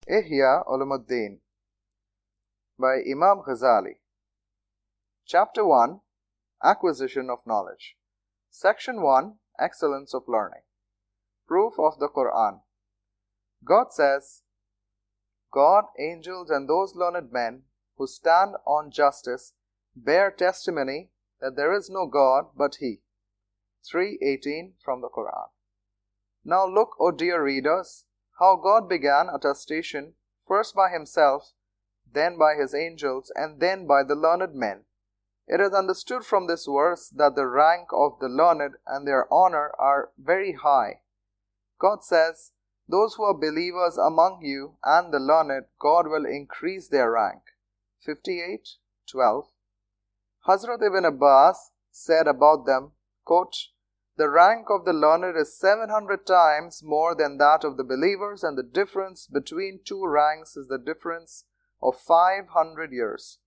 Ihya Ulumuddin by Imam Ghazali. Chapter 1, Acquisition of Knowledge. Section 1, Excellence of Learning. Proof of the Quran. God says, God, angels, and those learned men who stand on justice bear testimony that there is no God but He. 3:18 from the Quran. Now look, O dear readers, how God began attestation first by Himself, then by His angels, and then by the learned men. It is understood from this verse that the rank of the learned and their honor are very high. God says, those who are believers among you and the learned, God will increase their rank. 58:12. Hazrat Ibn Abbas said about them, quote, the rank of the learned is 700 times more than that of the believers, and the difference between two ranks is the difference of 500 years.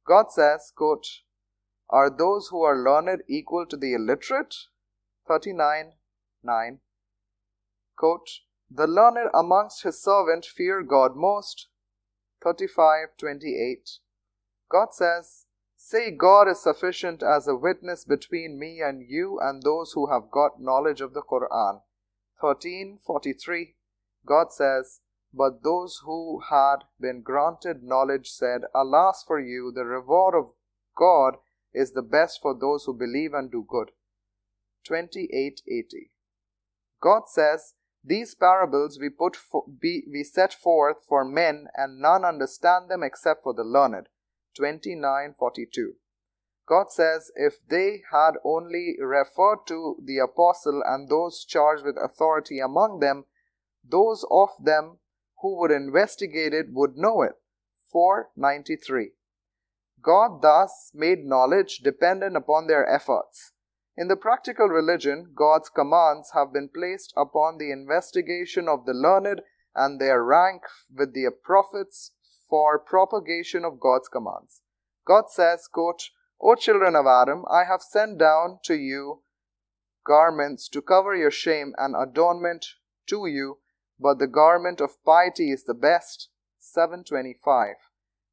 God says, quote, are those who are learned equal to the illiterate? 39:9. Quote, the learned amongst His servant fear God most. 35:28. God says, say God is sufficient as a witness between me and you and those who have got knowledge of the Quran. 13:43. God says, but those who had been granted knowledge said, alas for you, the reward of God is the best for those who believe and do good. 28:80. God says, these parables we set forth for men, and none understand them except for the learned. 29:42. God says, if they had only referred to the apostle and those charged with authority among them, those of them who would investigate it would know it. 4:93. God thus made knowledge dependent upon their efforts. In the practical religion, God's commands have been placed upon the investigation of the learned and their rank with the prophets for propagation of God's commands. God says, quote, O children of Adam, I have sent down to you garments to cover your shame and adornment to you, but the garment of piety is the best. 7:25.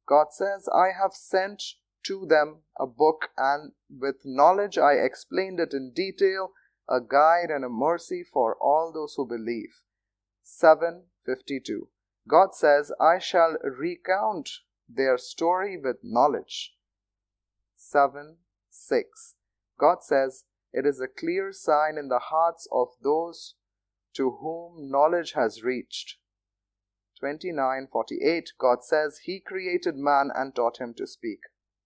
God says, I have sent to them a book, and with knowledge I explained it in detail, a guide and a mercy for all those who believe. 7:52. God says, I shall recount their story with knowledge. 7:6. God says, it is a clear sign in the hearts of those to whom knowledge has reached. 29:48. God says, He created man and taught him to speak.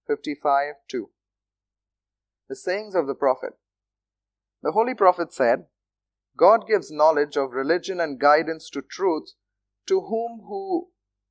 55:2. The sayings of the Prophet. The Holy Prophet said, God gives knowledge of religion and guidance to truth to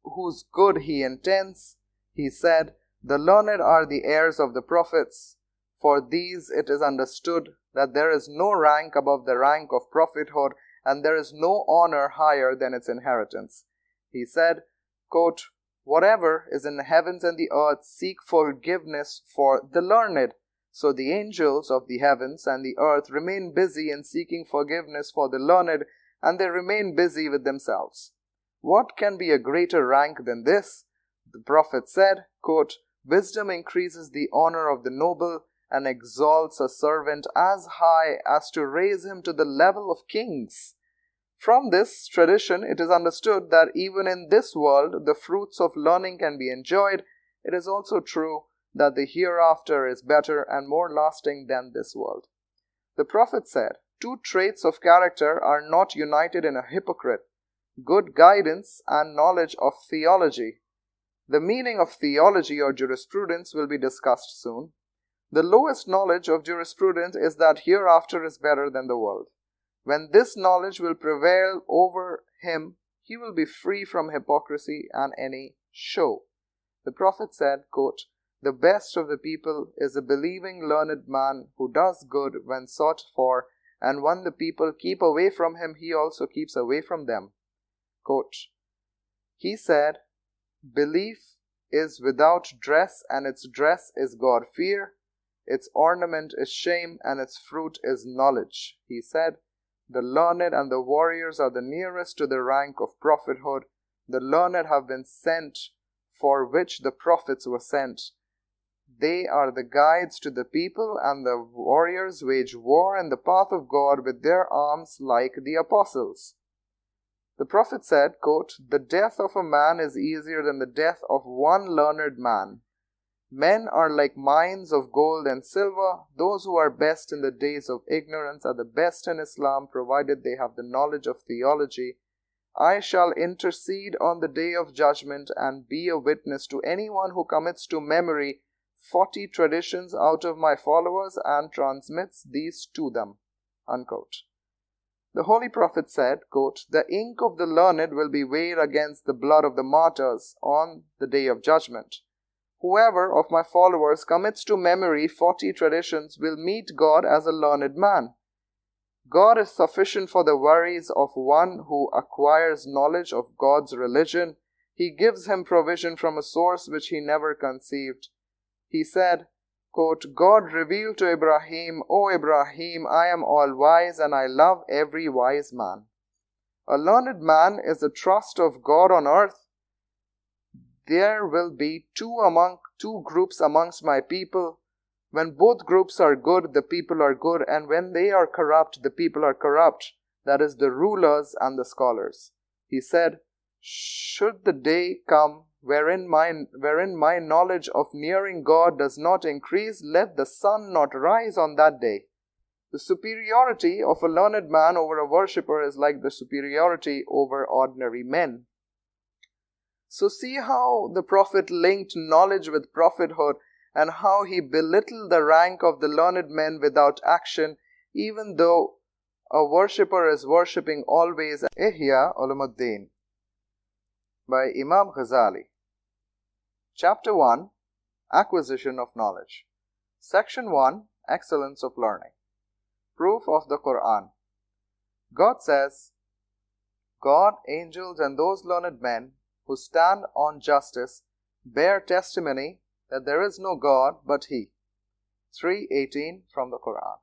whose good He intends. He said, the learned are the heirs of the prophets. For these it is understood that there is no rank above the rank of prophethood, and there is no honor higher than its inheritance. He said, quote, whatever is in the heavens and the earth seek forgiveness for the learned. So the angels of the heavens and the earth remain busy in seeking forgiveness for the learned, and they remain busy with themselves. What can be a greater rank than this? The Prophet said, quote, wisdom increases the honor of the noble and exalts a servant as high as to raise him to the level of kings. From this tradition, it is understood that even in this world, the fruits of learning can be enjoyed. It is also true that the hereafter is better and more lasting than this world. The Prophet said, two traits of character are not united in a hypocrite: good guidance and knowledge of theology. The meaning of theology or jurisprudence will be discussed soon. The lowest knowledge of jurisprudence is that hereafter is better than the world. When this knowledge will prevail over him, he will be free from hypocrisy and any show. The Prophet said, quote, the best of the people is a believing learned man who does good when sought for, and when the people keep away from him, he also keeps away from them. Quote, he said, belief is without dress, and its dress is God-fear. Its ornament is shame, and its fruit is knowledge. He said, the learned and the warriors are the nearest to the rank of prophethood. The learned have been sent, for which the prophets were sent. They are the guides to the people, and the warriors wage war in the path of God with their arms like the apostles. The prophet said, quote, "The death of a man is easier than the death of one learned man. Men are like mines of gold and silver. Those who are best in the days of ignorance are the best in Islam, provided they have the knowledge of theology. I shall intercede on the day of judgment and be a witness to anyone who commits to memory 40 traditions out of my followers and transmits these to them." Unquote. The Holy Prophet said, quote, "The ink of the learned will be weighed against the blood of the martyrs on the day of judgment. Whoever of my followers commits to memory 40 traditions will meet God as a learned man. God is sufficient for the worries of one who acquires knowledge of God's religion. He gives him provision from a source which he never conceived. He said, quote, "God revealed to Ibrahim, O Ibrahim, I am all-wise and I love every wise man." A learned man is the trust of God on earth. There will be two groups amongst my people. When both groups are good, the people are good, and when they are corrupt, the people are corrupt. That is, the rulers and the scholars. He said, "Should the day come wherein my knowledge of nearing God does not increase, let the sun not rise on that day." The superiority of a learned man over a worshipper is like the superiority over ordinary men. So see how the Prophet linked knowledge with prophethood, and how he belittled the rank of the learned men without action, even though a worshipper is worshipping always. Ihya Ulumuddin by Imam Ghazali. Chapter 1, Acquisition of Knowledge. Section 1, Excellence of Learning. Proof of the Quran. God says, "God, angels, and those learned men who stand on justice bear testimony that there is no God but He." 3:18 from the Quran.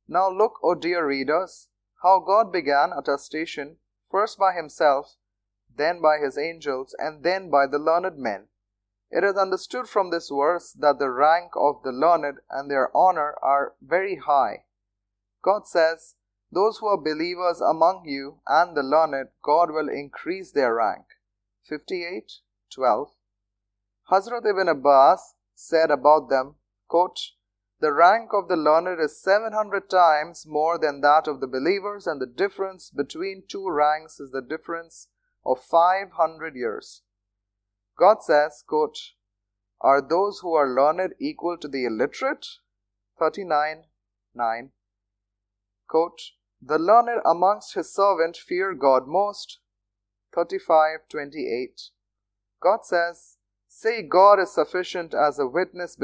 Now look, O dear readers, how God began attestation first by Himself, then by His angels, and then by the learned men. It is understood from this verse that the rank of the learned and their honor are very high. God says, "Those who are believers among you and the learned, God will increase their rank." 58:12. Hazrat Ibn Abbas said about them, quote, "The rank of the learned is 700 times more than that of the believers, and the difference between two ranks is the difference of 500 years. God says, quote, "Are those who are learned equal to the illiterate?" 39:9. Quote, "The learned amongst His servants fear God most." 35:28. God says, "Say God is sufficient as a witness